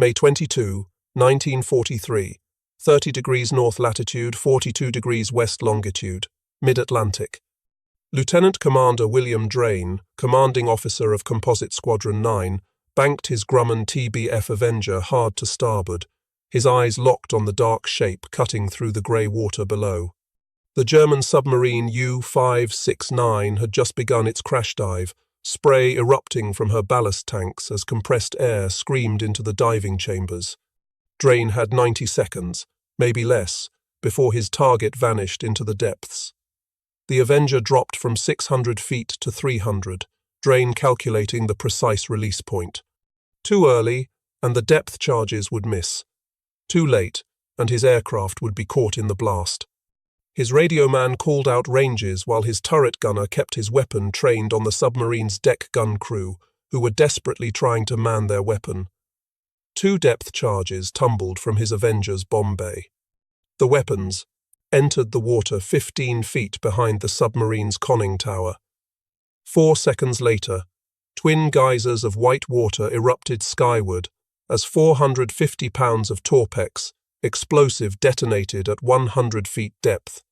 May 22, 1943, 30 degrees north latitude, 42 degrees west longitude, mid-Atlantic. Lieutenant Commander William Drain, commanding officer of Composite Squadron 9, banked his Grumman TBF Avenger hard to starboard, his eyes locked on the dark shape cutting through the grey water below. The German submarine U-569 had just begun its crash dive, spray erupting from her ballast tanks as compressed air screamed into the diving chambers. Drain had 90 seconds, maybe less, before his target vanished into the depths. The Avenger dropped from 600 feet to 300, Drain calculating the precise release point. Too early, and the depth charges would miss. Too late, and his aircraft would be caught in the blast. His radio man called out ranges while his turret gunner kept his weapon trained on the submarine's deck gun crew, who were desperately trying to man their weapon. 2 depth charges tumbled from his Avenger's bomb bay. The weapons entered the water 15 feet behind the submarine's conning tower. 4 seconds later, twin geysers of white water erupted skyward as 450 pounds of Torpex explosive detonated at 100 feet depth.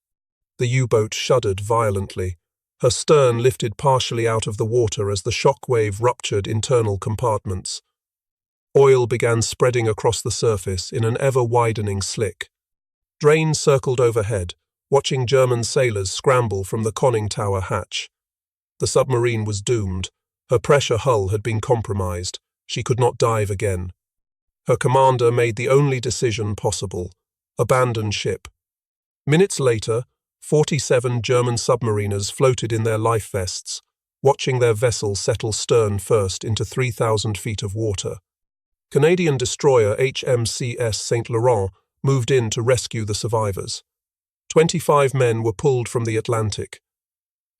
The U-boat shuddered violently, her stern lifted partially out of the water as the shock wave ruptured internal compartments. Oil began spreading across the surface in an ever-widening slick. Drain circled overhead, watching German sailors scramble from the conning tower hatch. The submarine was doomed. Her pressure hull had been compromised. She could not dive again. Her commander made the only decision possible: abandon ship. Minutes later, 47 German submariners floated in their life vests, watching their vessel settle stern first into 3,000 feet of water. Canadian destroyer HMCS St. Laurent moved in to rescue the survivors. 25 men were pulled from the Atlantic.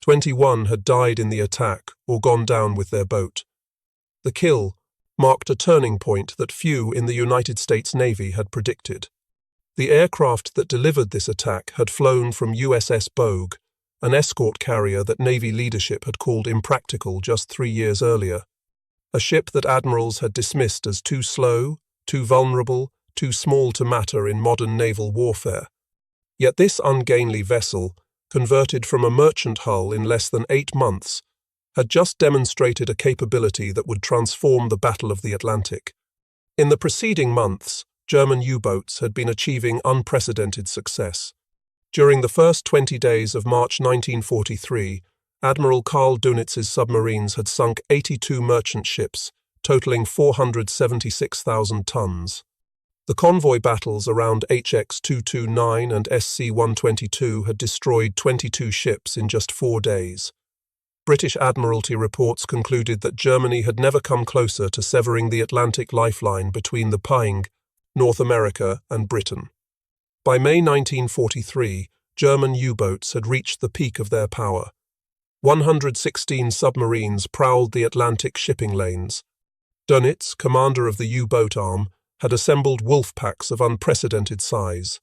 21 had died in the attack or gone down with their boat. The kill marked a turning point that few in the United States Navy had predicted. The aircraft that delivered this attack had flown from USS Bogue, an escort carrier that Navy leadership had called Impractical just 3 years earlier. A ship that admirals had dismissed as too slow, too vulnerable, too small to matter in modern naval warfare. Yet this ungainly vessel, converted from a merchant hull in less than 8 months, had just demonstrated a capability that would transform the Battle of the Atlantic. In the preceding months, German U-boats had been achieving unprecedented success. During the first 20 days of March 1943, Admiral Karl Dönitz's submarines had sunk 82 merchant ships, totaling 476,000 tons. The convoy battles around HX-229 and SC-122 had destroyed 22 ships in just 4 days. British Admiralty reports concluded that Germany had never come closer to severing the Atlantic lifeline between the Pyng, North America, and Britain. By May 1943, German U-boats had reached the peak of their power. 116 submarines prowled the Atlantic shipping lanes. Dönitz, commander of the U-boat arm, had assembled wolf packs of unprecedented size.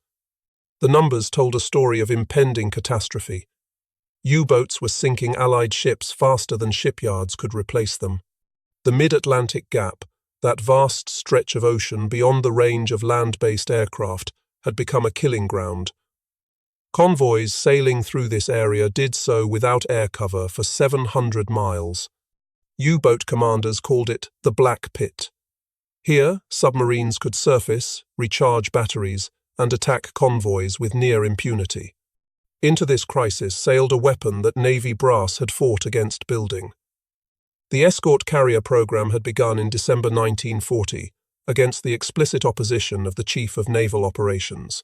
The numbers told a story of impending catastrophe. U-boats were sinking Allied ships faster than shipyards could replace them. The mid-Atlantic gap, that vast stretch of ocean beyond the range of land-based aircraft, had become a killing ground. Convoys sailing through this area did so without air cover for 700 miles. U-boat commanders called it the Black Pit. Here, submarines could surface, recharge batteries, and attack convoys with near impunity. Into this crisis sailed a weapon that Navy brass had fought against building. The escort carrier program had begun in December 1940, against the explicit opposition of the Chief of Naval Operations.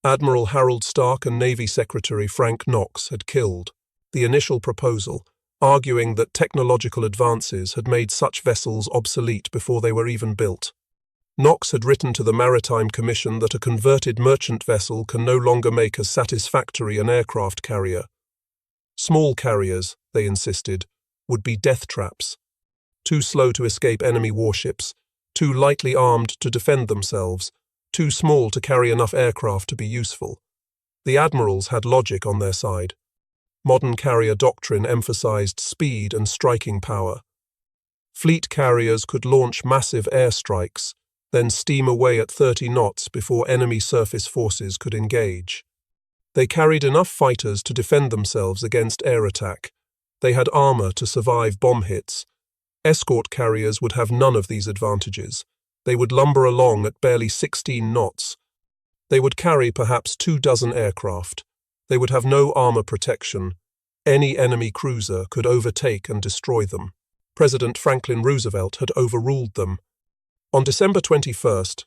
Admiral Harold Stark and Navy Secretary Frank Knox had killed the initial proposal, arguing that technological advances had made such vessels obsolete before they were even built. Knox had written to the Maritime Commission that a converted merchant vessel can no longer make as satisfactory an aircraft carrier. Small carriers, they insisted, would be death traps. Too slow to escape enemy warships, too lightly armed to defend themselves, too small to carry enough aircraft to be useful. The admirals had logic on their side. Modern carrier doctrine emphasized speed and striking power. Fleet carriers could launch massive airstrikes, then steam away at 30 knots before enemy surface forces could engage. They carried enough fighters to defend themselves against air attack. They had armor to survive bomb hits. Escort carriers would have none of these advantages. They would lumber along at barely 16 knots. They would carry perhaps 24 aircraft. They would have no armor protection. Any enemy cruiser could overtake and destroy them. President Franklin Roosevelt had overruled them. On December 21,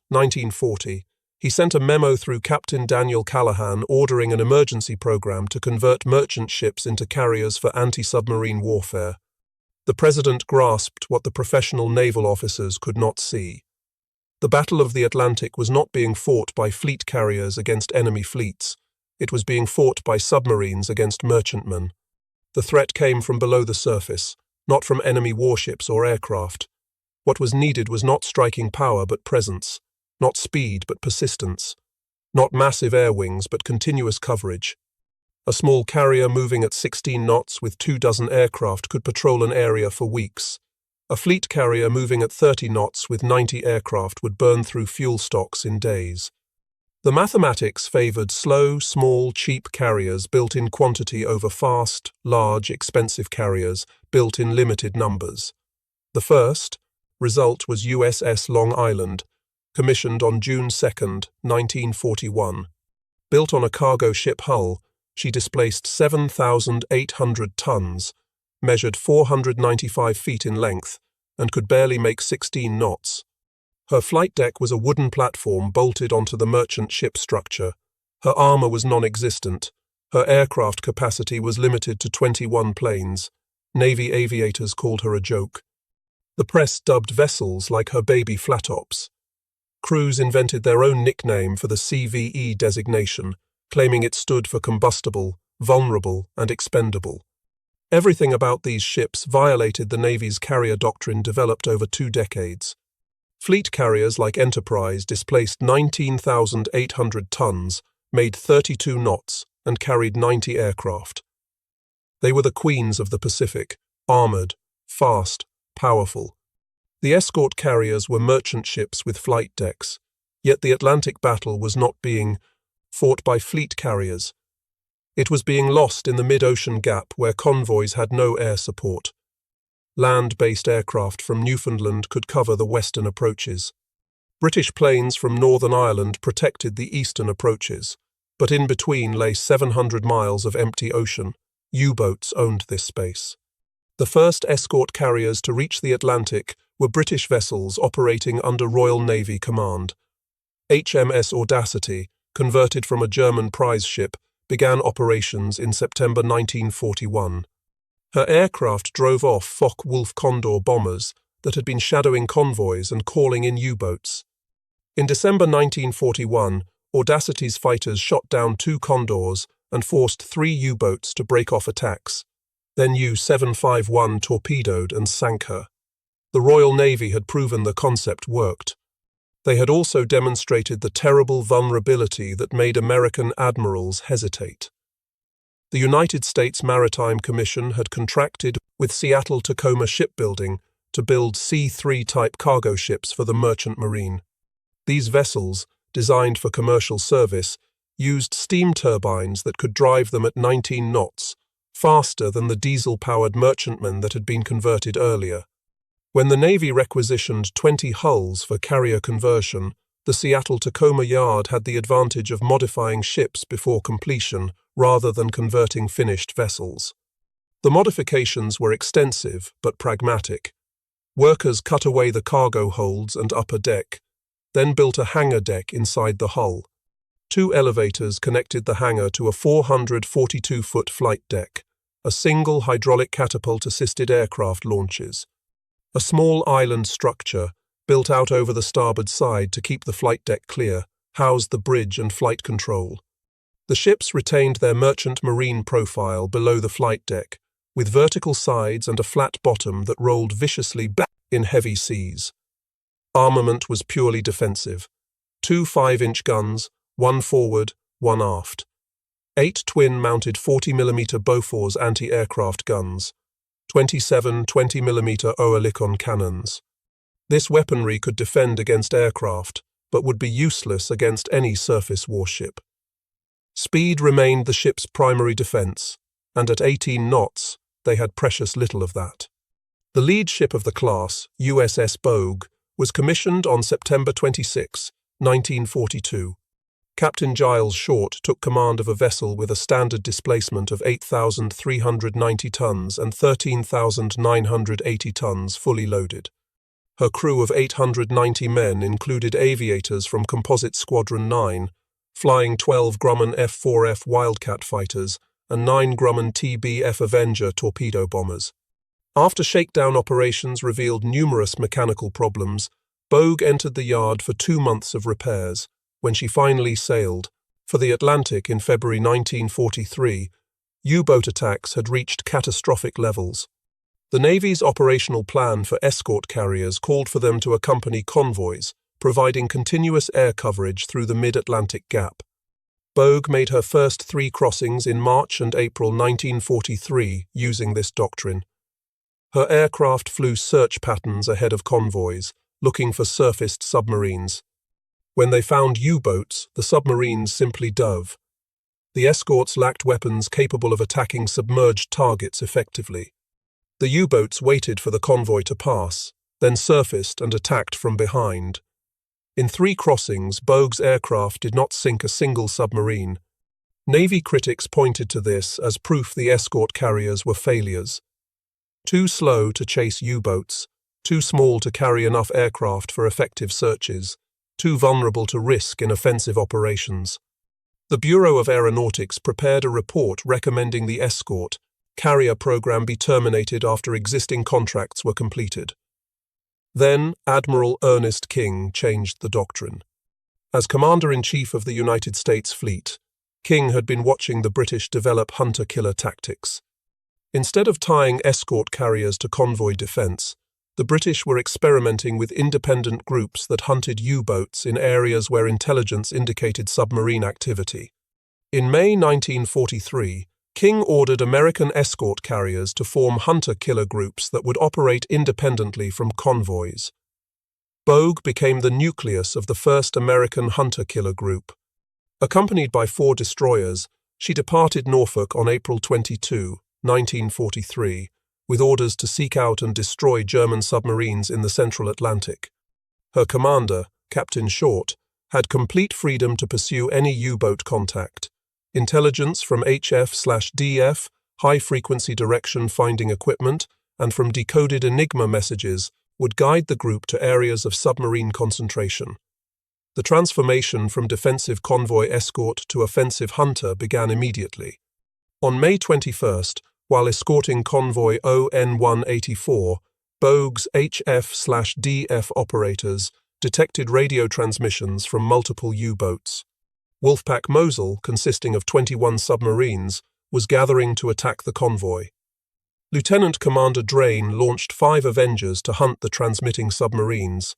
1940, he sent a memo through Captain Daniel Callahan ordering an emergency program to convert merchant ships into carriers for anti-submarine warfare. The president grasped what the professional naval officers could not see. The Battle of the Atlantic was not being fought by fleet carriers against enemy fleets. It was being fought by submarines against merchantmen. The threat came from below the surface, not from enemy warships or aircraft. What was needed was not striking power but presence, not speed but persistence, not massive air wings but continuous coverage. A small carrier moving at 16 knots with 24 aircraft could patrol an area for weeks. A fleet carrier moving at 30 knots with 90 aircraft would burn through fuel stocks in days. The mathematics favored slow, small, cheap carriers built in quantity over fast, large, expensive carriers built in limited numbers. The first result was USS Long Island, commissioned on June 2, 1941. Built on a cargo ship hull, she displaced 7,800 tons, measured 495 feet in length, and could barely make 16 knots. Her flight deck was a wooden platform bolted onto the merchant ship structure. Her armor was non-existent. Her aircraft capacity was limited to 21 planes. Navy aviators called her a joke. The press dubbed vessels like her baby Flattops. Crews invented their own nickname for the CVE designation, claiming it stood for combustible, vulnerable, and expendable. Everything about these ships violated the Navy's carrier doctrine developed over 2 decades. Fleet carriers like Enterprise displaced 19,800 tons, made 32 knots, and carried 90 aircraft. They were the queens of the Pacific, armored, fast, powerful. The escort carriers were merchant ships with flight decks, yet the Atlantic battle was not being fought by fleet carriers. It was being lost in the mid-ocean gap where convoys had no air support. Land-based aircraft from Newfoundland could cover the western approaches. British planes from Northern Ireland protected the eastern approaches, but in between lay 700 miles of empty ocean. U-boats owned this space. The first escort carriers to reach the Atlantic were British vessels operating under Royal Navy command. HMS Audacity, converted from a German prize ship, began operations in September 1941. Her aircraft drove off Focke-Wulf Condor bombers that had been shadowing convoys and calling in U-boats. In December 1941, Audacity's fighters shot down 2 Condors and forced 3 U-boats to break off attacks. Then U-751 torpedoed and sank her. The Royal Navy had proven the concept worked. They had also demonstrated the terrible vulnerability that made American admirals hesitate. The United States Maritime Commission had contracted with Seattle-Tacoma Shipbuilding to build C-3 type cargo ships for the merchant marine. These vessels, designed for commercial service, used steam turbines that could drive them at 19 knots, faster than the diesel-powered merchantmen that had been converted earlier. When the Navy requisitioned 20 hulls for carrier conversion, the Seattle-Tacoma yard had the advantage of modifying ships before completion rather than converting finished vessels. The modifications were extensive but pragmatic. Workers cut away the cargo holds and upper deck, then built a hangar deck inside the hull. 2 elevators connected the hangar to a 442-foot flight deck, a single hydraulic catapult-assisted aircraft launches. A small island structure, built out over the starboard side to keep the flight deck clear, housed the bridge and flight control. The ships retained their merchant marine profile below the flight deck, with vertical sides and a flat bottom that rolled viciously back in heavy seas. Armament was purely defensive. 2 5-inch guns, 1 forward, 1 aft. 8 twin-mounted 40mm Bofors anti-aircraft guns. 27 20mm Oerlikon cannons. This weaponry could defend against aircraft, but would be useless against any surface warship. Speed remained the ship's primary defense, and at 18 knots, they had precious little of that. The lead ship of the class, USS Bogue, was commissioned on September 26, 1942. Captain Giles Short took command of a vessel with a standard displacement of 8,390 tons and 13,980 tons fully loaded. Her crew of 890 men included aviators from Composite Squadron 9, flying 12 Grumman F-4F Wildcat fighters and 9 Grumman TB-F Avenger torpedo bombers. After shakedown operations revealed numerous mechanical problems, Bogue entered the yard for 2 months of repairs. When she finally sailed for the Atlantic in February 1943, U-boat attacks had reached catastrophic levels. The Navy's operational plan for escort carriers called for them to accompany convoys, providing continuous air coverage through the mid-Atlantic gap. Bogue made her first 3 crossings in March and April 1943 using this doctrine. Her aircraft flew search patterns ahead of convoys, looking for surfaced submarines. When they found U-boats, the submarines simply dove. The escorts lacked weapons capable of attacking submerged targets effectively. The U-boats waited for the convoy to pass, then surfaced and attacked from behind. In 3 crossings, Bogue's aircraft did not sink a single submarine. Navy critics pointed to this as proof the escort carriers were failures. Too slow to chase U-boats, too small to carry enough aircraft for effective searches, too vulnerable to risk in offensive operations. The Bureau of Aeronautics prepared a report recommending the escort carrier program be terminated after existing contracts were completed. Then Admiral Ernest King changed the doctrine. As Commander-in-Chief of the United States Fleet, King had been watching the British develop hunter-killer tactics. Instead of tying escort carriers to convoy defense, the British were experimenting with independent groups that hunted U-boats in areas where intelligence indicated submarine activity. In May 1943, King ordered American escort carriers to form hunter-killer groups that would operate independently from convoys. Bogue became the nucleus of the first American hunter-killer group. Accompanied by 4 destroyers, she departed Norfolk on April 22, 1943, with orders to seek out and destroy German submarines in the Central Atlantic. Her commander, Captain Short, had complete freedom to pursue any U-boat contact. Intelligence from HF/DF, high-frequency direction finding equipment, and from decoded Enigma messages would guide the group to areas of submarine concentration. The transformation from defensive convoy escort to offensive hunter began immediately. On May 21st, while escorting convoy ON-184, Bogue's HF/DF operators detected radio transmissions from multiple U-boats. Wolfpack Mosul, consisting of 21 submarines, was gathering to attack the convoy. Lieutenant Commander Drain launched 5 Avengers to hunt the transmitting submarines.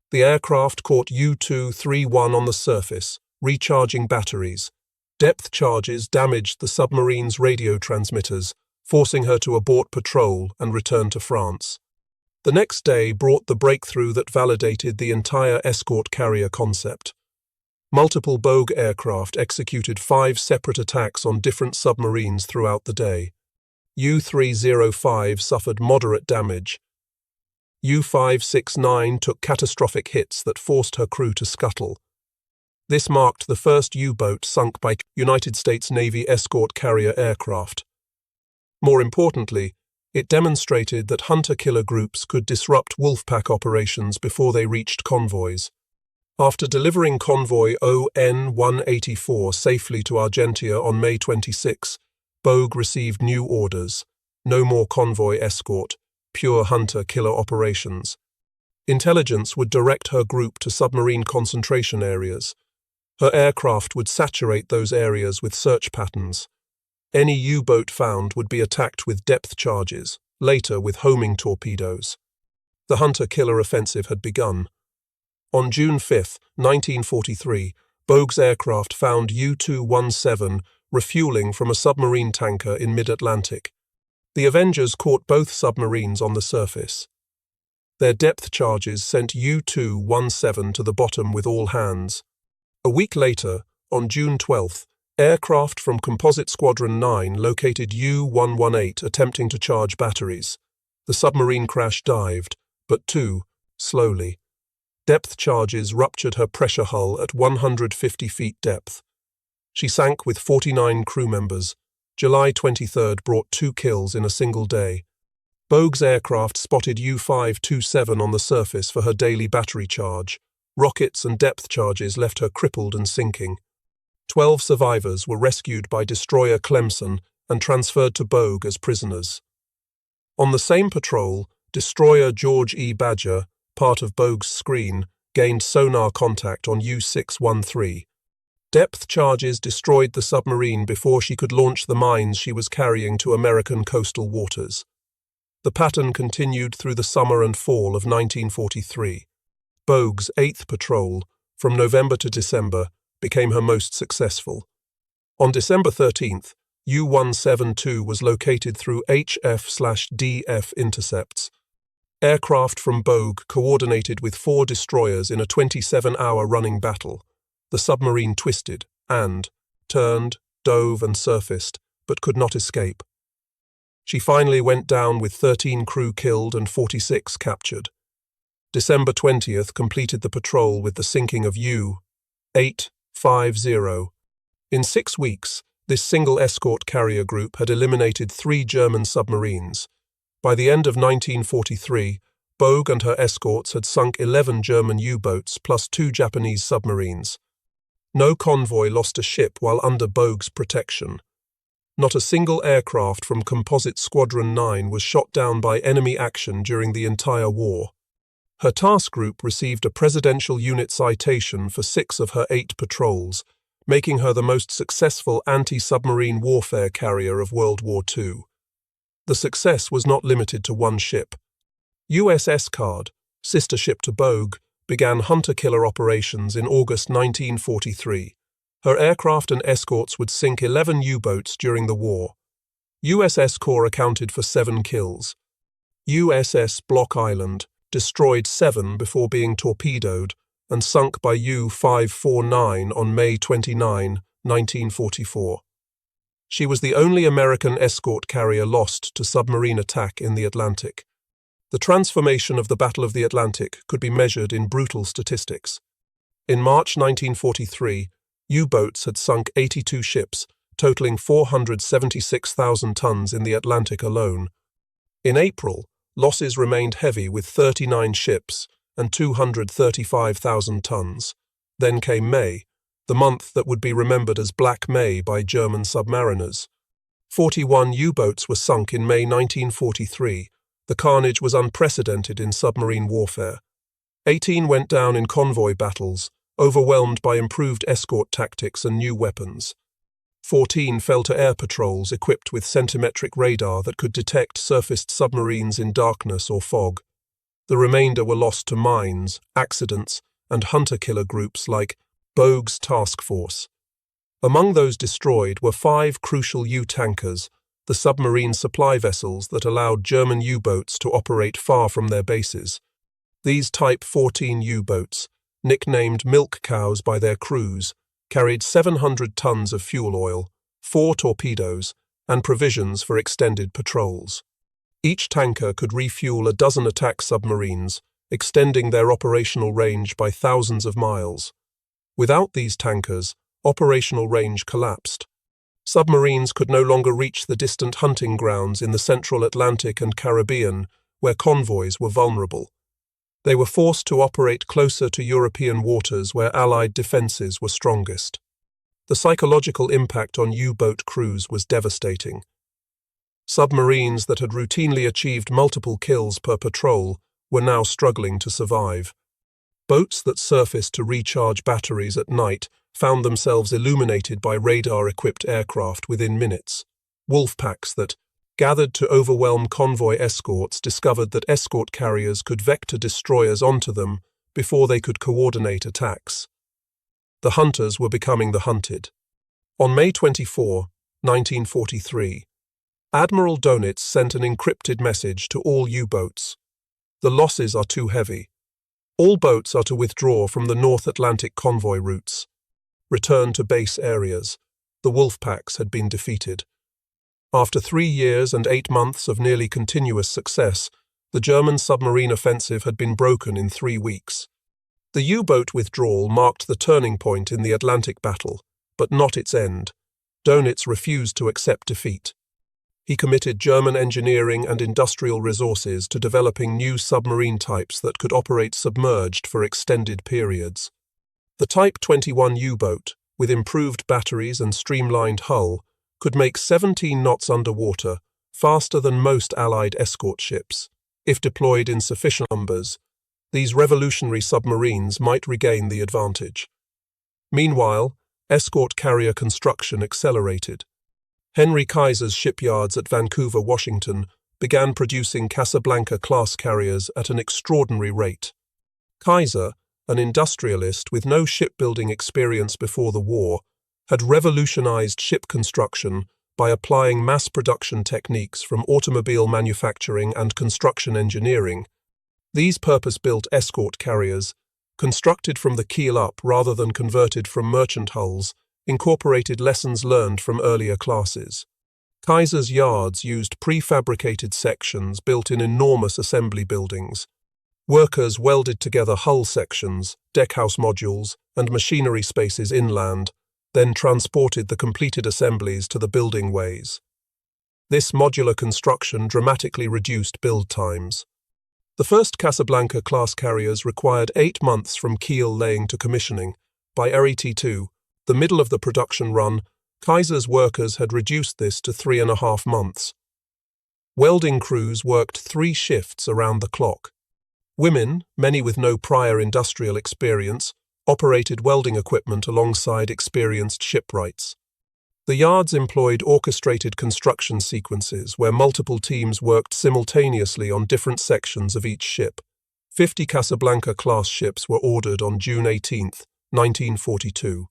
The aircraft caught U-231 on the surface, recharging batteries. Depth charges damaged the submarine's radio transmitters, forcing her to abort patrol and return to France. The next day brought the breakthrough that validated the entire escort carrier concept. Multiple Bogue aircraft executed 5 separate attacks on different submarines throughout the day. U-305 suffered moderate damage. U-569 took catastrophic hits that forced her crew to scuttle. This marked the first U-boat sunk by United States Navy escort carrier aircraft. More importantly, it demonstrated that hunter-killer groups could disrupt Wolfpack operations before they reached convoys. After delivering convoy ON-184 safely to Argentia on May 26, Bogue received new orders. No more convoy escort, pure hunter-killer operations. Intelligence would direct her group to submarine concentration areas. Her aircraft would saturate those areas with search patterns. Any U-boat found would be attacked with depth charges, later with homing torpedoes. The hunter-killer offensive had begun. On June 5, 1943, Bogue's aircraft found U-217 refueling from a submarine tanker in mid-Atlantic. The Avengers caught both submarines on the surface. Their depth charges sent U-217 to the bottom with all hands. A week later, on June 12th, aircraft from Composite Squadron 9 located U-118 attempting to charge batteries. The submarine crash dived, but slowly. Depth charges ruptured her pressure hull at 150 feet depth. She sank with 49 crew members. July 23rd brought 2 kills in a single day. Bogue's aircraft spotted U-527 on the surface for her daily battery charge. Rockets and depth charges left her crippled and sinking. 12 survivors were rescued by destroyer Clemson and transferred to Bogue as prisoners. On the same patrol, destroyer George E. Badger, part of Bogue's screen, gained sonar contact on U-613. Depth charges destroyed the submarine before she could launch the mines she was carrying to American coastal waters. The pattern continued through the summer and fall of 1943. Bogue's 8th patrol, from November to December, became her most successful. On December 13th, U-172 was located through HF/DF intercepts. Aircraft from Bogue coordinated with 4 destroyers in a 27-hour running battle. The submarine twisted and turned, dove and surfaced, but could not escape. She finally went down with 13 crew killed and 46 captured. December 20th completed the patrol with the sinking of U-850. In 6 weeks, this single escort carrier group had eliminated 3 German submarines. By the end of 1943, Bogue and her escorts had sunk 11 German U-boats plus 2 Japanese submarines. No convoy lost a ship while under Bogue's protection. Not a single aircraft from Composite Squadron 9 was shot down by enemy action during the entire war. Her task group received a Presidential Unit Citation for 6 of her 8 patrols, making her the most successful anti-submarine warfare carrier of World War II. The success was not limited to one ship. USS Card, sister ship to Bogue, began hunter-killer operations in August 1943. Her aircraft and escorts would sink 11 U-boats during the war. USS Core accounted for 7 kills. USS Block Island destroyed 7 before being torpedoed and sunk by U-549 on May 29, 1944. She was the only American escort carrier lost to submarine attack in the Atlantic. The transformation of the Battle of the Atlantic could be measured in brutal statistics. In March 1943, U-boats had sunk 82 ships, totaling 476,000 tons in the Atlantic alone. In April, losses remained heavy with 39 ships and 235,000 tons. Then came May, the month that would be remembered as Black May by German submariners. 41 U-boats were sunk in May 1943. The carnage was unprecedented in submarine warfare. 18 went down in convoy battles, overwhelmed by improved escort tactics and new weapons. 14 fell to air patrols equipped with centimetric radar that could detect surfaced submarines in darkness or fog. The remainder were lost to mines, accidents, and hunter-killer groups like Bogue's Task Force. Among those destroyed were 5 crucial U-tankers, the submarine supply vessels that allowed German U-boats to operate far from their bases. These Type 14 U-boats, nicknamed milk cows by their crews, carried 700 tons of fuel oil, 4 torpedoes, and provisions for extended patrols. Each tanker could refuel a dozen attack submarines, extending their operational range by thousands of miles. Without these tankers, operational range collapsed. Submarines could no longer reach the distant hunting grounds in the central Atlantic and Caribbean, where convoys were vulnerable. They were forced to operate closer to European waters where Allied defenses were strongest. The psychological impact on U-boat crews was devastating. Submarines that had routinely achieved multiple kills per patrol were now struggling to survive. Boats that surfaced to recharge batteries at night found themselves illuminated by radar-equipped aircraft within minutes. Wolf packs that, gathered to overwhelm convoy escorts, discovered that escort carriers could vector destroyers onto them before they could coordinate attacks. The hunters were becoming the hunted. On May 24, 1943, Admiral Donitz sent an encrypted message to all U-boats. The losses are too heavy. All boats are to withdraw from the North Atlantic convoy routes. Return to base areas. The wolf packs had been defeated. After 3 years and 8 months of nearly continuous success, the German submarine offensive had been broken in 3 weeks. The U-boat withdrawal marked the turning point in the Atlantic battle, but not its end. Dönitz refused to accept defeat. He committed German engineering and industrial resources to developing new submarine types that could operate submerged for extended periods. The Type 21 U-boat, with improved batteries and streamlined hull, could make 17 knots underwater, faster than most Allied escort ships. If deployed in sufficient numbers, these revolutionary submarines might regain the advantage. Meanwhile, escort carrier construction accelerated. Henry Kaiser's shipyards at Vancouver, Washington, began producing Casablanca-class carriers at an extraordinary rate. Kaiser, an industrialist with no shipbuilding experience before the war, had revolutionized ship construction by applying mass production techniques from automobile manufacturing and construction engineering. These purpose-built escort carriers, constructed from the keel up rather than converted from merchant hulls, incorporated lessons learned from earlier classes. Kaiser's yards used prefabricated sections built in enormous assembly buildings. Workers welded together hull sections, deckhouse modules, and machinery spaces inland, then transported the completed assemblies to the building ways. This modular construction dramatically reduced build times. The first Casablanca-class carriers required 8 months from keel laying to commissioning. By RET2, the middle of the production run, Kaiser's workers had reduced this to 3.5 months. Welding crews worked 3 shifts around the clock. Women, many with no prior industrial experience, operated welding equipment alongside experienced shipwrights. The yards employed orchestrated construction sequences where multiple teams worked simultaneously on different sections of each ship. 50 Casablanca-class ships were ordered on June 18, 1942.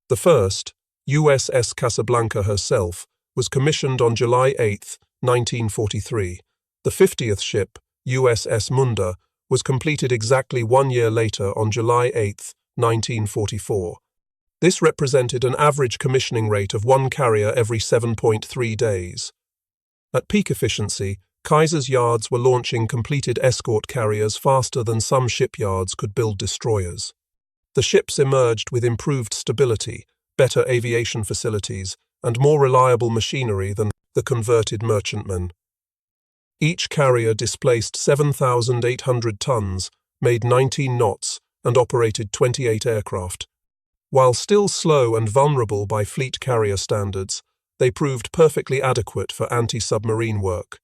The first, USS Casablanca herself, was commissioned on July 8, 1943. The 50th ship, USS Munda, was completed exactly 1 year later on July 8, 1944. This represented an average commissioning rate of 1 carrier every 7.3 days. At peak efficiency, Kaiser's yards were launching completed escort carriers faster than some shipyards could build destroyers. The ships emerged with improved stability, better aviation facilities, and more reliable machinery than the converted merchantmen. Each carrier displaced 7,800 tons, made 19 knots, and operated 28 aircraft. While still slow and vulnerable by fleet carrier standards, they proved perfectly adequate for anti-submarine work.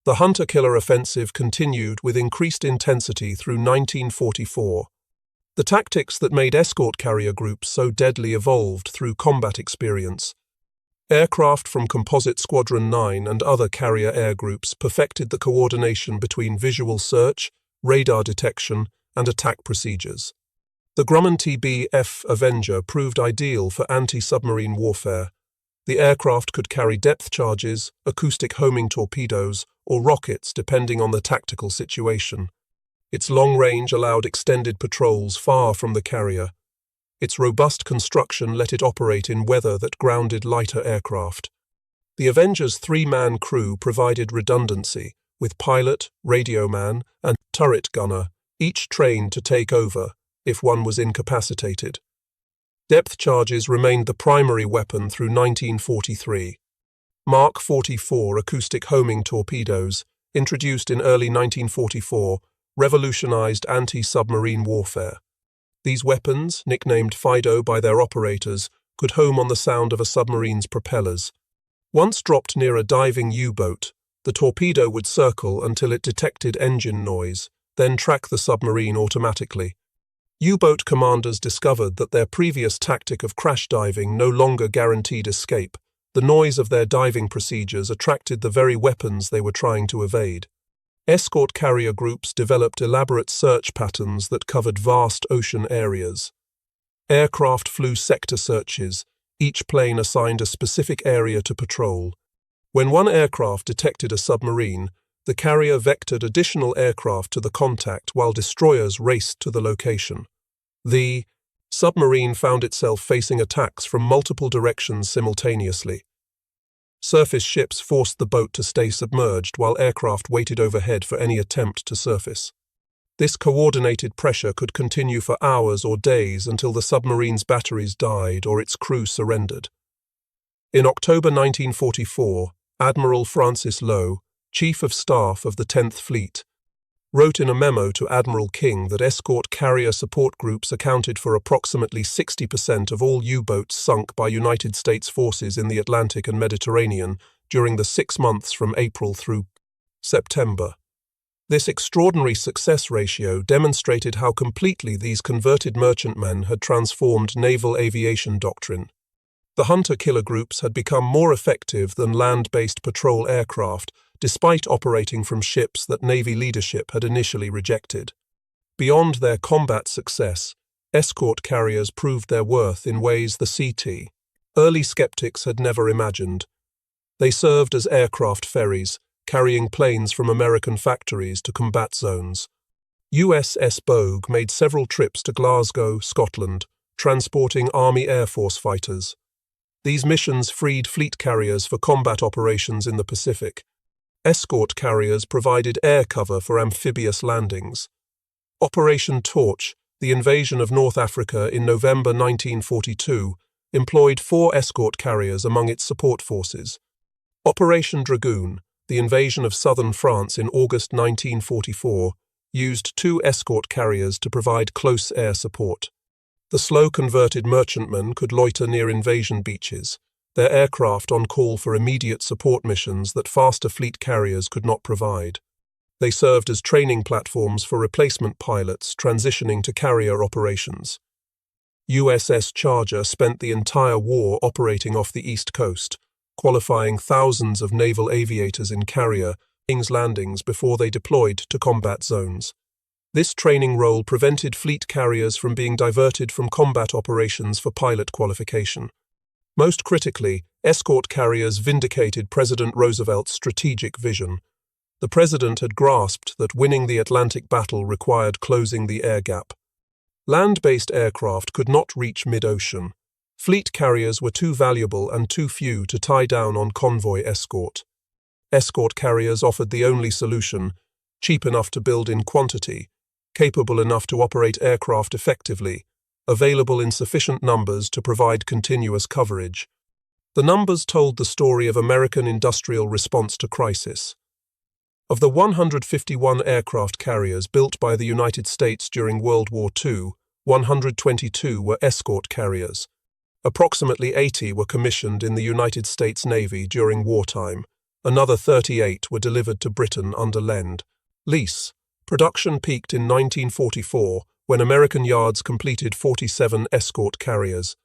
The hunter-killer offensive continued with increased intensity through 1944. The tactics that made escort carrier groups so deadly evolved through combat experience. Aircraft from Composite Squadron 9 and other carrier air groups perfected the coordination between visual search, radar detection, and attack procedures. The Grumman TB-F Avenger proved ideal for anti-submarine warfare. The aircraft could carry depth charges, acoustic homing torpedoes, or rockets depending on the tactical situation. Its long range allowed extended patrols far from the carrier. Its robust construction let it operate in weather that grounded lighter aircraft. The Avenger's 3-man crew provided redundancy, with pilot, radio man, and turret gunner, each trained to take over if one was incapacitated. Depth charges remained the primary weapon through 1943. Mark 44 acoustic homing torpedoes, introduced in early 1944, revolutionized anti-submarine warfare. These weapons, nicknamed Fido by their operators, could home on the sound of a submarine's propellers. Once dropped near a diving U-boat, the torpedo would circle until it detected engine noise, then track the submarine automatically. U-boat commanders discovered that their previous tactic of crash diving no longer guaranteed escape. The noise of their diving procedures attracted the very weapons they were trying to evade. Escort carrier groups developed elaborate search patterns that covered vast ocean areas. Aircraft flew sector searches, each plane assigned a specific area to patrol. When one aircraft detected a submarine, The carrier vectored additional aircraft to the contact while destroyers raced to the location. The submarine found itself facing attacks from multiple directions simultaneously. Surface ships forced the boat to stay submerged while aircraft waited overhead for any attempt to surface. This coordinated pressure could continue for hours or days until the submarine's batteries died or its crew surrendered. In October 1944, Admiral Francis Lowe, Chief of Staff of the 10th Fleet, wrote in a memo to Admiral King that escort carrier support groups accounted for approximately 60% of all U-boats sunk by United States forces in the Atlantic and Mediterranean during the 6 months from April through September. This extraordinary success ratio demonstrated how completely these converted merchantmen had transformed naval aviation doctrine. The hunter-killer groups had become more effective than land-based patrol aircraft, despite operating from ships that Navy leadership had initially rejected. Beyond their combat success, escort carriers proved their worth in ways the CT early skeptics had never imagined. They served as aircraft ferries, carrying planes from American factories to combat zones. USS Bogue made several trips to Glasgow, Scotland, transporting Army Air Force fighters. These missions freed fleet carriers for combat operations in the Pacific. Escort carriers provided air cover for amphibious landings. Operation Torch, the invasion of North Africa in November 1942, employed 4 escort carriers among its support forces. Operation Dragoon, the invasion of southern France in August 1944, used 2 escort carriers to provide close air support. The slow-converted merchantmen could loiter near invasion beaches, their aircraft on call for immediate support missions that faster fleet carriers could not provide. They served as training platforms for replacement pilots transitioning to carrier operations. USS Charger spent the entire war operating off the East Coast, qualifying thousands of naval aviators in carrier landings before they deployed to combat zones. This training role prevented fleet carriers from being diverted from combat operations for pilot qualification. Most critically, escort carriers vindicated President Roosevelt's strategic vision. The president had grasped that winning the Atlantic battle required closing the air gap. Land-based aircraft could not reach mid-ocean. Fleet carriers were too valuable and too few to tie down on convoy escort. Escort carriers offered the only solution, cheap enough to build in quantity, capable enough to operate aircraft effectively, available in sufficient numbers to provide continuous coverage. The numbers told the story of American industrial response to crisis. Of the 151 aircraft carriers built by the United States during World War II, 122 were escort carriers. Approximately 80 were commissioned in the United States Navy during wartime. Another 38 were delivered to Britain under Lend-Lease. Production peaked in 1944 when American yards completed 47 escort carriers.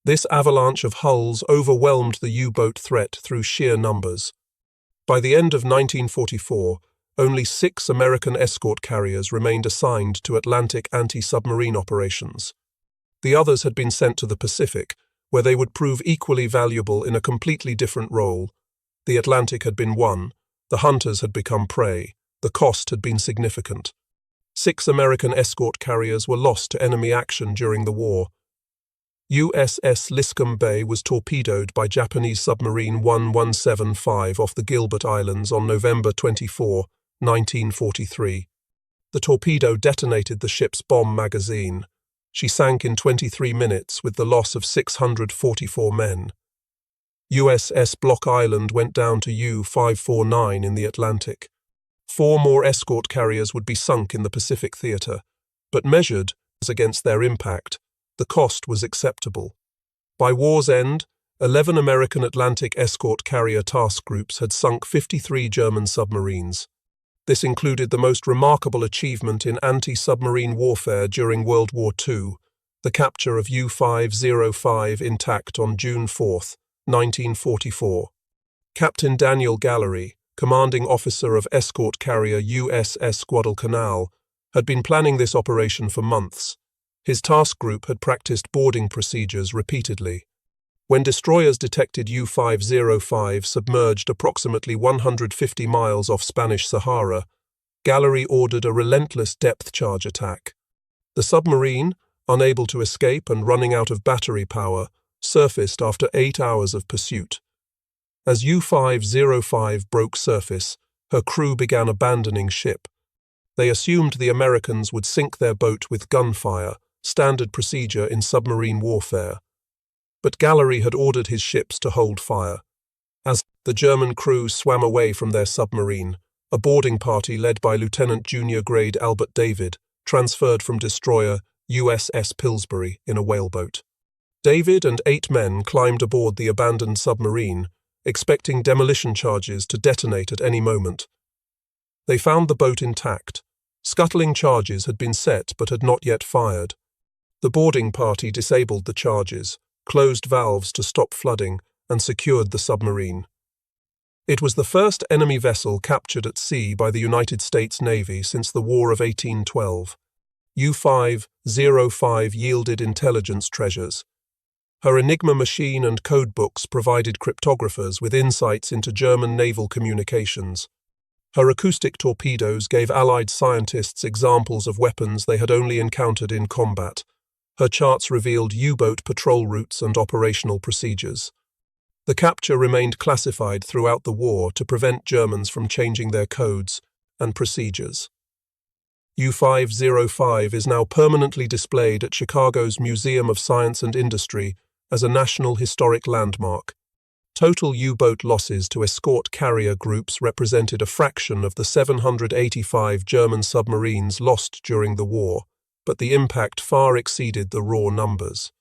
This avalanche of hulls overwhelmed the U-boat threat through sheer numbers. By the end of 1944, only 6 American escort carriers remained assigned to Atlantic anti-submarine operations. The others had been sent to the Pacific, where they would prove equally valuable in a completely different role. The Atlantic had been won, the hunters had become prey, the cost had been significant. 6 American escort carriers were lost to enemy action during the war. USS Liscombe Bay was torpedoed by Japanese submarine 1175 off the Gilbert Islands on November 24, 1943. The torpedo detonated the ship's bomb magazine. She sank in 23 minutes with the loss of 644 men. USS Block Island went down to U-549 in the Atlantic. 4 more escort carriers would be sunk in the Pacific theater, but measured as against their impact, the cost was acceptable. By war's end, 11 American Atlantic escort carrier task groups had sunk 53 German submarines. This included the most remarkable achievement in anti-submarine warfare during World War II, the capture of U-505 intact on June 4, 1944. Captain Daniel Gallery, commanding officer of escort carrier USS Guadalcanal, had been planning this operation for months. His task group had practiced boarding procedures repeatedly. When destroyers detected U-505 submerged approximately 150 miles off Spanish Sahara, Gallery ordered a relentless depth charge attack. The submarine, unable to escape and running out of battery power, surfaced after 8 hours of pursuit. As U-505 broke surface, her crew began abandoning ship. They assumed the Americans would sink their boat with gunfire, standard procedure in submarine warfare. But Gallery had ordered his ships to hold fire. As the German crew swam away from their submarine, a boarding party led by Lieutenant Junior Grade Albert David transferred from destroyer USS Pillsbury in a whaleboat. David and 8 men climbed aboard the abandoned submarine, expecting demolition charges to detonate at any moment. They found the boat intact. Scuttling charges had been set but had not yet fired. The boarding party disabled the charges, closed valves to stop flooding, and secured the submarine. It was the first enemy vessel captured at sea by the United States Navy since the War of 1812. U-505 yielded intelligence treasures. Her Enigma machine and codebooks provided cryptographers with insights into German naval communications. Her acoustic torpedoes gave Allied scientists examples of weapons they had only encountered in combat. Her charts revealed U-boat patrol routes and operational procedures. The capture remained classified throughout the war to prevent Germans from changing their codes and procedures. U-505 is now permanently displayed at Chicago's Museum of Science and Industry as a National Historic Landmark. Total U-boat losses to escort carrier groups represented a fraction of the 785 German submarines lost during the war, but the impact far exceeded the raw numbers.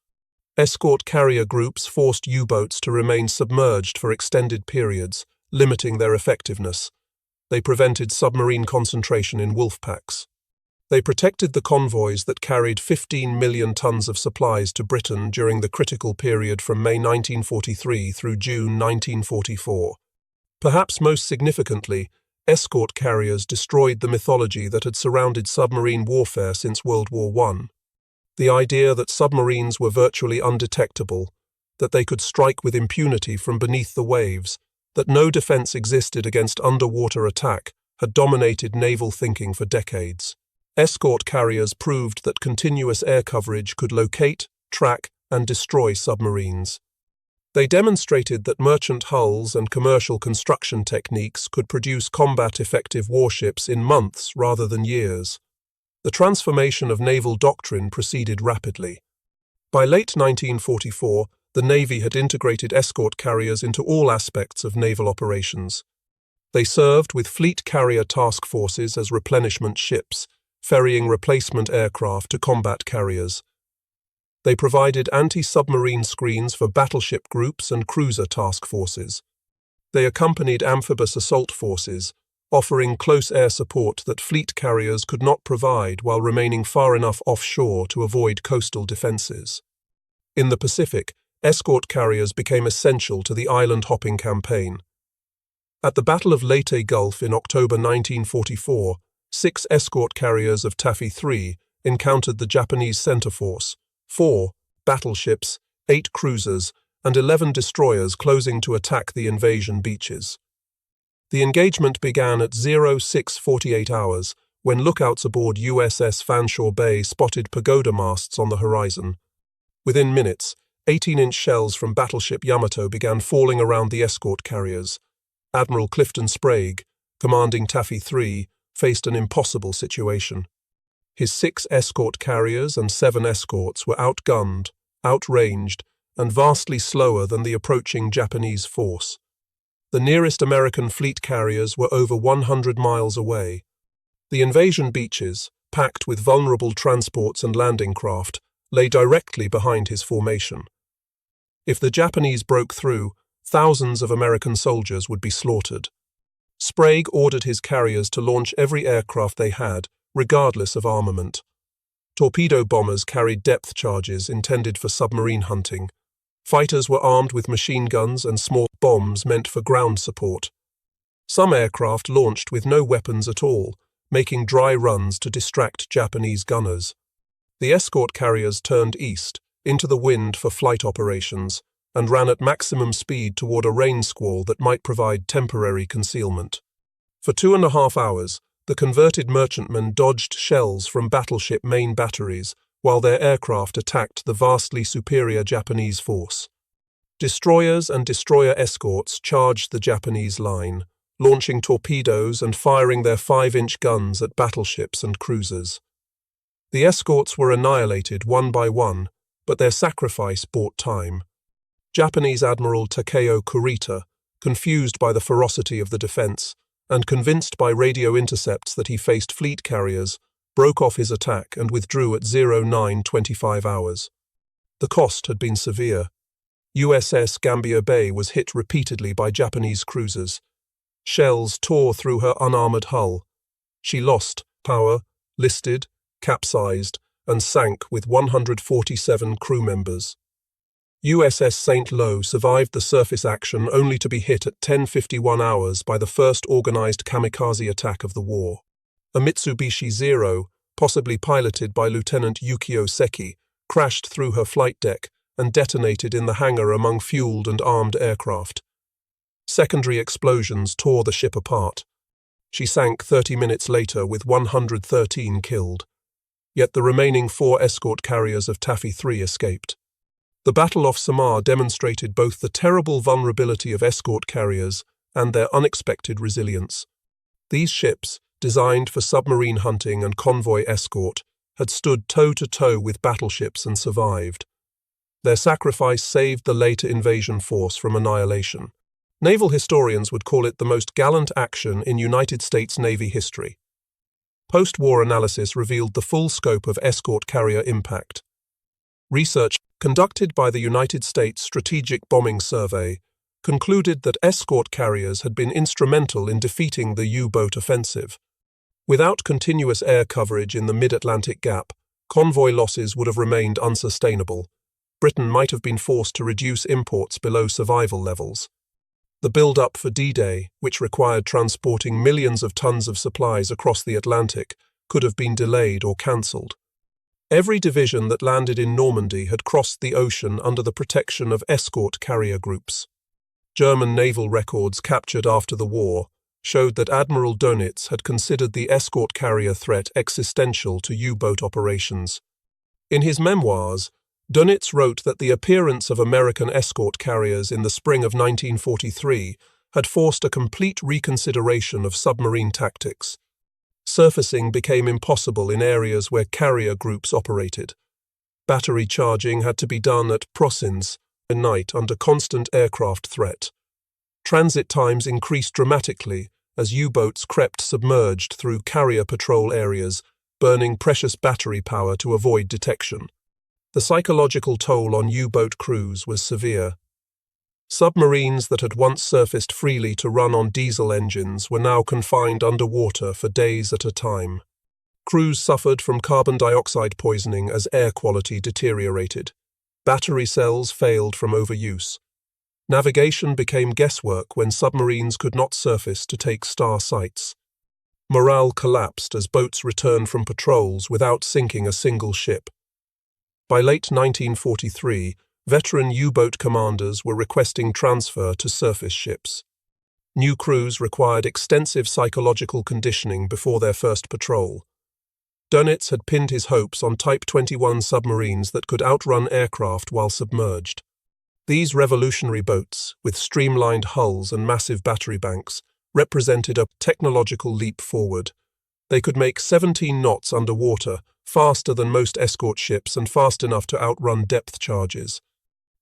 Escort carrier groups forced U-boats to remain submerged for extended periods, limiting their effectiveness. They prevented submarine concentration in wolf packs. They protected the convoys that carried 15 million tons of supplies to Britain during the critical period from May 1943 through June 1944. Perhaps most significantly, escort carriers destroyed the mythology that had surrounded submarine warfare since World War I. The idea that submarines were virtually undetectable, that they could strike with impunity from beneath the waves, that no defense existed against underwater attack, had dominated naval thinking for decades. Escort carriers proved that continuous air coverage could locate, track, and destroy submarines. They demonstrated that merchant hulls and commercial construction techniques could produce combat-effective warships in months rather than years. The transformation of naval doctrine proceeded rapidly. By late 1944, the Navy had integrated escort carriers into all aspects of naval operations. They served with fleet carrier task forces as replenishment ships, ferrying replacement aircraft to combat carriers. They provided anti-submarine screens for battleship groups and cruiser task forces. They accompanied amphibious assault forces, offering close air support that fleet carriers could not provide while remaining far enough offshore to avoid coastal defenses. In the Pacific, escort carriers became essential to the island-hopping campaign. At the Battle of Leyte Gulf in October 1944, 6 escort carriers of Taffy III encountered the Japanese center force, 4 battleships, 8 cruisers, and 11 destroyers closing to attack the invasion beaches. The engagement began at 06:48 hours, when lookouts aboard USS Fanshawe Bay spotted pagoda masts on the horizon. Within minutes, 18-inch shells from battleship Yamato began falling around the escort carriers. Admiral Clifton Sprague, commanding Taffy III, faced an impossible situation. His 6 escort carriers and 7 escorts were outgunned, outranged, and vastly slower than the approaching Japanese force. The nearest American fleet carriers were over 100 miles away. The invasion beaches, packed with vulnerable transports and landing craft, lay directly behind his formation. If the Japanese broke through, thousands of American soldiers would be slaughtered. Sprague ordered his carriers to launch every aircraft they had, regardless of armament. Torpedo bombers carried depth charges intended for submarine hunting. Fighters were armed with machine guns and small bombs meant for ground support. Some aircraft launched with no weapons at all, making dry runs to distract Japanese gunners. The escort carriers turned east, into the wind for flight operations, and ran at maximum speed toward a rain squall that might provide temporary concealment. For 2.5 hours, the converted merchantmen dodged shells from battleship main batteries while their aircraft attacked the vastly superior Japanese force. Destroyers and destroyer escorts charged the Japanese line, launching torpedoes and firing their 5-inch guns at battleships and cruisers. The escorts were annihilated one by one, but their sacrifice bought time. Japanese Admiral Takeo Kurita, confused by the ferocity of the defense, and convinced by radio intercepts that he faced fleet carriers, broke off his attack and withdrew at 09:25 hours. The cost had been severe. USS Gambier Bay was hit repeatedly by Japanese cruisers. Shells tore through her unarmored hull. She lost power, listed, capsized, and sank with 147 crew members. USS St. Lo survived the surface action only to be hit at 10:51 hours by the first organized kamikaze attack of the war. A Mitsubishi Zero, possibly piloted by Lieutenant Yukio Seki, crashed through her flight deck and detonated in the hangar among fueled and armed aircraft. Secondary explosions tore the ship apart. She sank 30 minutes later with 113 killed. Yet the remaining 4 escort carriers of Taffy 3 escaped. The Battle off Samar demonstrated both the terrible vulnerability of escort carriers and their unexpected resilience. These ships, designed for submarine hunting and convoy escort, had stood toe-to-toe with battleships and survived. Their sacrifice saved the later invasion force from annihilation. Naval historians would call it the most gallant action in United States Navy history. Post-war analysis revealed the full scope of escort carrier impact. Research conducted by the United States Strategic Bombing Survey concluded that escort carriers had been instrumental in defeating the U-boat offensive. Without continuous air coverage in the mid-Atlantic gap, convoy losses would have remained unsustainable. Britain might have been forced to reduce imports below survival levels. The build-up for D-Day, which required transporting millions of tons of supplies across the Atlantic, could have been delayed or cancelled. Every division that landed in Normandy had crossed the ocean under the protection of escort carrier groups. German naval records captured after the war showed that Admiral Dönitz had considered the escort carrier threat existential to U-boat operations. In his memoirs, Dönitz wrote that the appearance of American escort carriers in the spring of 1943 had forced a complete reconsideration of submarine tactics. Surfacing became impossible in areas where carrier groups operated. Battery charging had to be done at Prosins at night under constant aircraft threat. Transit times increased dramatically as U-boats crept submerged through carrier patrol areas, burning precious battery power to avoid detection. The psychological toll on U-boat crews was severe. Submarines that had once surfaced freely to run on diesel engines were now confined underwater for days at a time. Crews suffered from carbon dioxide poisoning as air quality deteriorated. Battery cells failed from overuse. Navigation became guesswork when submarines could not surface to take star sights. Morale collapsed as boats returned from patrols without sinking a single ship. By late 1943, veteran U-boat commanders were requesting transfer to surface ships. New crews required extensive psychological conditioning before their first patrol. Dönitz had pinned his hopes on Type 21 submarines that could outrun aircraft while submerged. These revolutionary boats, with streamlined hulls and massive battery banks, represented a technological leap forward. They could make 17 knots underwater, faster than most escort ships and fast enough to outrun depth charges.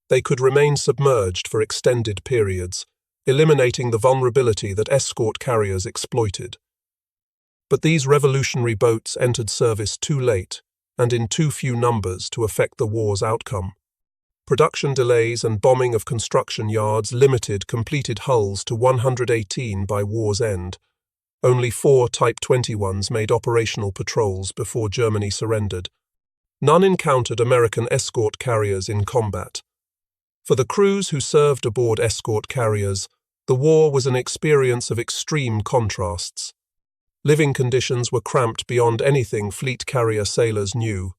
They could remain submerged for extended periods, eliminating the vulnerability that escort carriers exploited. But these revolutionary boats entered service too late and in too few numbers to affect the war's outcome. Production delays and bombing of construction yards limited completed hulls to 118 by war's end. Only 4 Type 21s made operational patrols before Germany surrendered. None encountered American escort carriers in combat. For the crews who served aboard escort carriers, the war was an experience of extreme contrasts. Living conditions were cramped beyond anything fleet carrier sailors knew.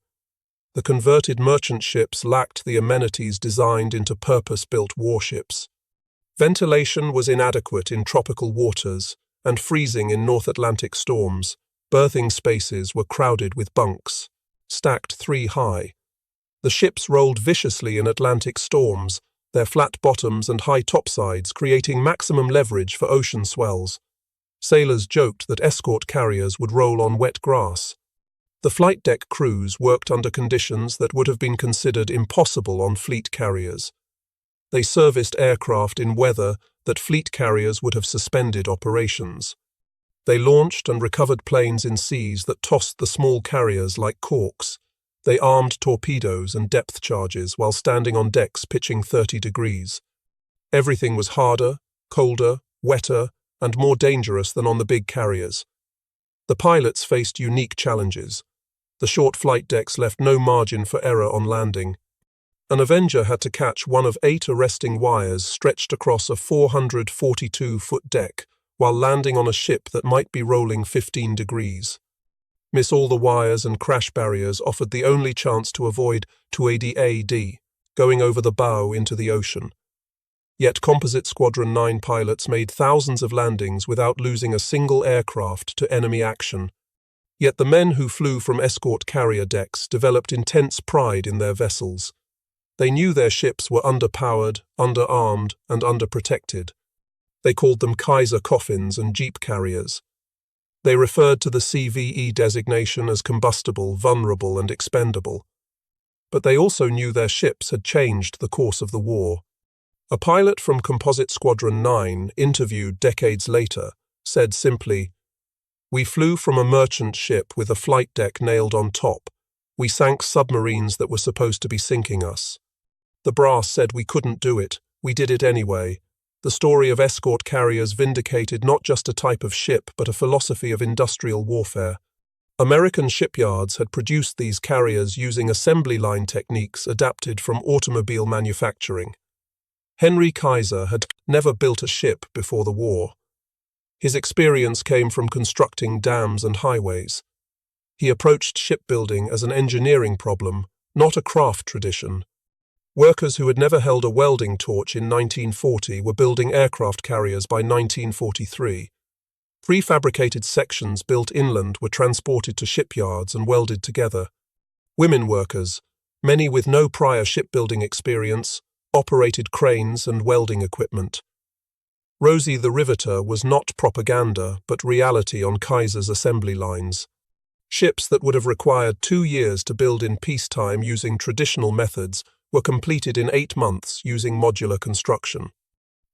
The converted merchant ships lacked the amenities designed into purpose-built warships. Ventilation was inadequate in tropical waters and freezing in North Atlantic storms. Berthing spaces were crowded with bunks, stacked 3 high. The ships rolled viciously in Atlantic storms, their flat bottoms and high topsides creating maximum leverage for ocean swells. Sailors joked that escort carriers would roll on wet grass. The flight deck crews worked under conditions that would have been considered impossible on fleet carriers. They serviced aircraft in weather that fleet carriers would have suspended operations. They launched and recovered planes in seas that tossed the small carriers like corks. They armed torpedoes and depth charges while standing on decks pitching 30 degrees. Everything was harder, colder, wetter, and more dangerous than on the big carriers. The pilots faced unique challenges. The short flight decks left no margin for error on landing. An Avenger had to catch one of 8 arresting wires stretched across a 442-foot deck while landing on a ship that might be rolling 15 degrees. Miss all the wires and crash barriers offered the only chance to avoid 2AD, going over the bow into the ocean. Yet Composite Squadron 9 pilots made thousands of landings without losing a single aircraft to enemy action. Yet the men who flew from escort carrier decks developed intense pride in their vessels. They knew their ships were underpowered, underarmed, and underprotected. They called them Kaiser coffins and jeep carriers. They referred to the CVE designation as combustible, vulnerable, and expendable. But they also knew their ships had changed the course of the war. A pilot from Composite Squadron 9, interviewed decades later, said simply, "We flew from a merchant ship with a flight deck nailed on top. We sank submarines that were supposed to be sinking us. The brass said we couldn't do it. We did it anyway." The story of escort carriers vindicated not just a type of ship, but a philosophy of industrial warfare. American shipyards had produced these carriers using assembly line techniques adapted from automobile manufacturing. Henry Kaiser had never built a ship before the war. His experience came from constructing dams and highways. He approached shipbuilding as an engineering problem, not a craft tradition. Workers who had never held a welding torch in 1940 were building aircraft carriers by 1943. Prefabricated sections built inland were transported to shipyards and welded together. Women workers, many with no prior shipbuilding experience, operated cranes and welding equipment. Rosie the Riveter was not propaganda, but reality on Kaiser's assembly lines. Ships that would have required 2 years to build in peacetime using traditional methods were completed in 8 months using modular construction.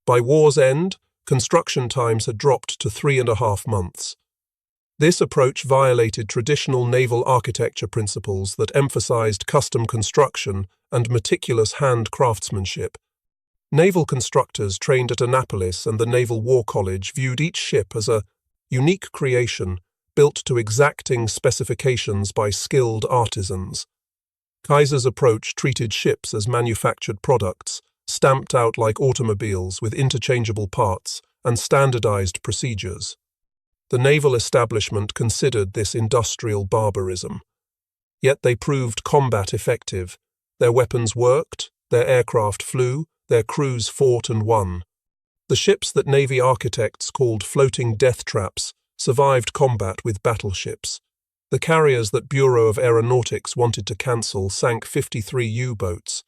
By war's end, construction times had dropped to 3.5 months. This approach violated traditional naval architecture principles that emphasized custom construction and meticulous hand craftsmanship. Naval constructors trained at Annapolis and the Naval War College viewed each ship as a unique creation built to exacting specifications by skilled artisans. Kaiser's approach treated ships as manufactured products, stamped out like automobiles with interchangeable parts and standardized procedures. The naval establishment considered this industrial barbarism. Yet they proved combat effective. Their weapons worked, their aircraft flew, their crews fought and won. The ships that Navy architects called floating death traps survived combat with battleships. The carriers that Bureau of Aeronautics wanted to cancel sank 53 U-boats.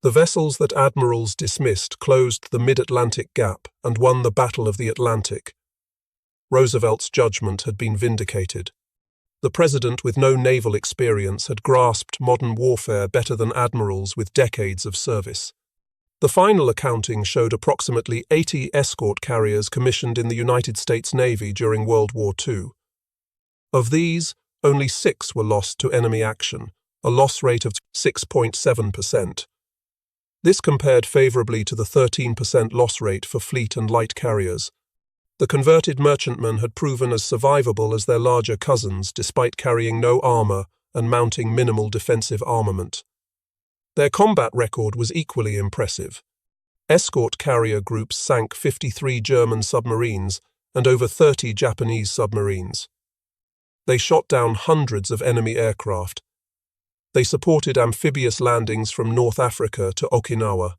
The vessels that admirals dismissed closed the mid-Atlantic gap and won the Battle of the Atlantic. Roosevelt's judgment had been vindicated. The president with no naval experience had grasped modern warfare better than admirals with decades of service. The final accounting showed approximately 80 escort carriers commissioned in the United States Navy during World War II. Of these, only 6 were lost to enemy action, a loss rate of 6.7%. This compared favorably to the 13% loss rate for fleet and light carriers. The converted merchantmen had proven as survivable as their larger cousins despite carrying no armor and mounting minimal defensive armament. Their combat record was equally impressive. Escort carrier groups sank 53 German submarines and over 30 Japanese submarines. They shot down hundreds of enemy aircraft. They supported amphibious landings from North Africa to Okinawa.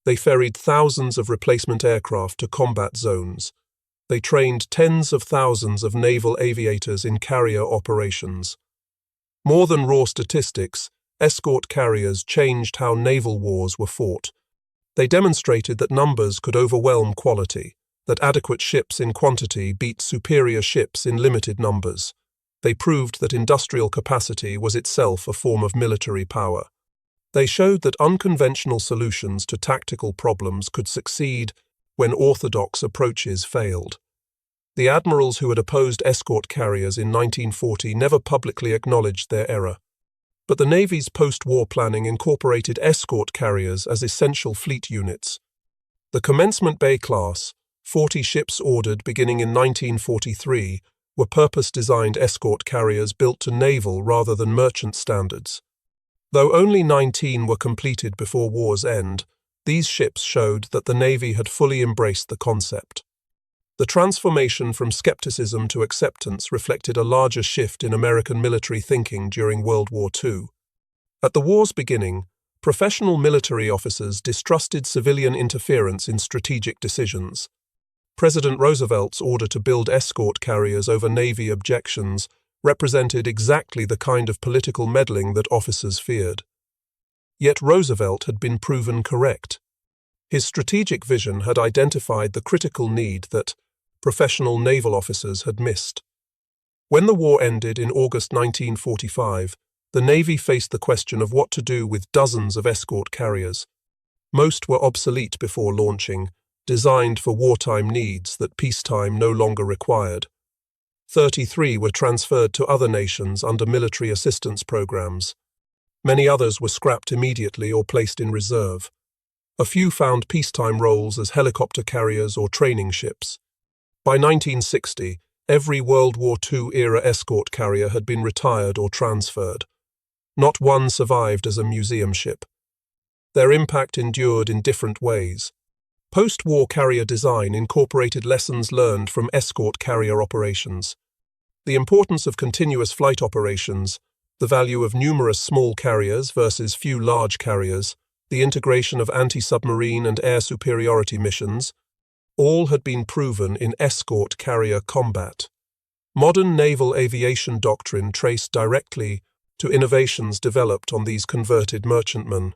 They ferried thousands of replacement aircraft to combat zones. They trained tens of thousands of naval aviators in carrier operations. More than raw statistics, escort carriers changed how naval wars were fought. They demonstrated that numbers could overwhelm quality, that adequate ships in quantity beat superior ships in limited numbers. They proved that industrial capacity was itself a form of military power. They showed that unconventional solutions to tactical problems could succeed when orthodox approaches failed. The admirals who had opposed escort carriers in 1940 never publicly acknowledged their error. But the Navy's post-war planning incorporated escort carriers as essential fleet units. The Commencement Bay class, 40 ships ordered beginning in 1943, were purpose-designed escort carriers built to naval rather than merchant standards. Though only 19 were completed before war's end, these ships showed that the Navy had fully embraced the concept. The transformation from skepticism to acceptance reflected a larger shift in American military thinking during World War II. At the war's beginning, professional military officers distrusted civilian interference in strategic decisions. President Roosevelt's order to build escort carriers over Navy objections represented exactly the kind of political meddling that officers feared. Yet Roosevelt had been proven correct. His strategic vision had identified the critical need that professional naval officers had missed. When the war ended in August 1945, the Navy faced the question of what to do with dozens of escort carriers. Most were obsolete before launching, designed for wartime needs that peacetime no longer required. 33 were transferred to other nations under military assistance programs. Many others were scrapped immediately or placed in reserve. A few found peacetime roles as helicopter carriers or training ships. By 1960, every World War II-era escort carrier had been retired or transferred. Not one survived as a museum ship. Their impact endured in different ways. Post-war carrier design incorporated lessons learned from escort carrier operations. The importance of continuous flight operations, the value of numerous small carriers versus few large carriers, the integration of anti-submarine and air superiority missions, all had been proven in escort carrier combat. Modern naval aviation doctrine traced directly to innovations developed on these converted merchantmen.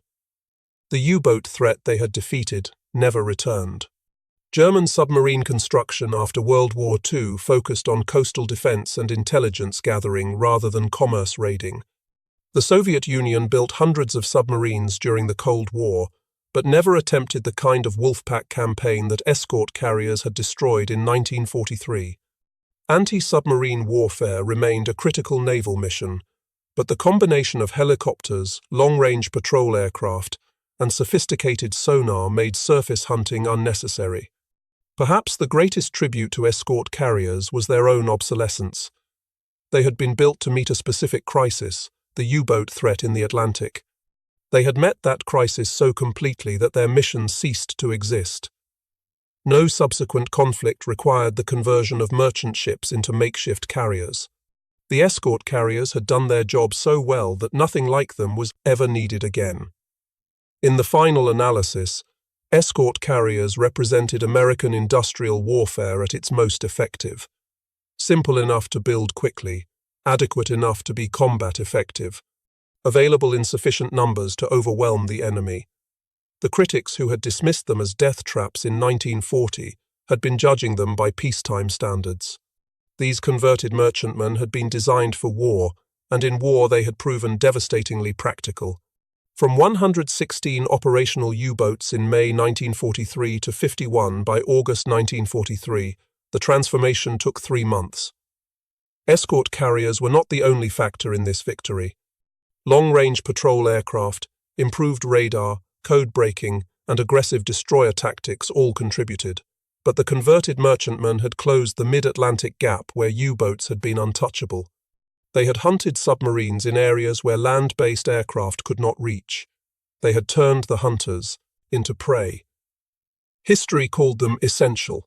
The U-boat threat they had defeated never returned. German submarine construction after World War II focused on coastal defense and intelligence gathering rather than commerce raiding. The Soviet Union built hundreds of submarines during the Cold War, but never attempted the kind of Wolfpack campaign that escort carriers had destroyed in 1943. Anti-submarine warfare remained a critical naval mission, but the combination of helicopters, long-range patrol aircraft, and sophisticated sonar made surface hunting unnecessary. Perhaps the greatest tribute to escort carriers was their own obsolescence. They had been built to meet a specific crisis, the U-boat threat in the Atlantic. They had met that crisis so completely that their mission ceased to exist. No subsequent conflict required the conversion of merchant ships into makeshift carriers. The escort carriers had done their job so well that nothing like them was ever needed again. In the final analysis, escort carriers represented American industrial warfare at its most effective. Simple enough to build quickly, adequate enough to be combat effective, available in sufficient numbers to overwhelm the enemy. The critics who had dismissed them as death traps in 1940 had been judging them by peacetime standards. These converted merchantmen had been designed for war, and in war they had proven devastatingly practical. From 116 operational U-boats in May 1943 to 51 by August 1943, the transformation took 3 months. Escort carriers were not the only factor in this victory. Long-range patrol aircraft, improved radar, code breaking, and aggressive destroyer tactics all contributed. But the converted merchantmen had closed the mid-Atlantic gap where U-boats had been untouchable. They had hunted submarines in areas where land-based aircraft could not reach. They had turned the hunters into prey. History called them essential.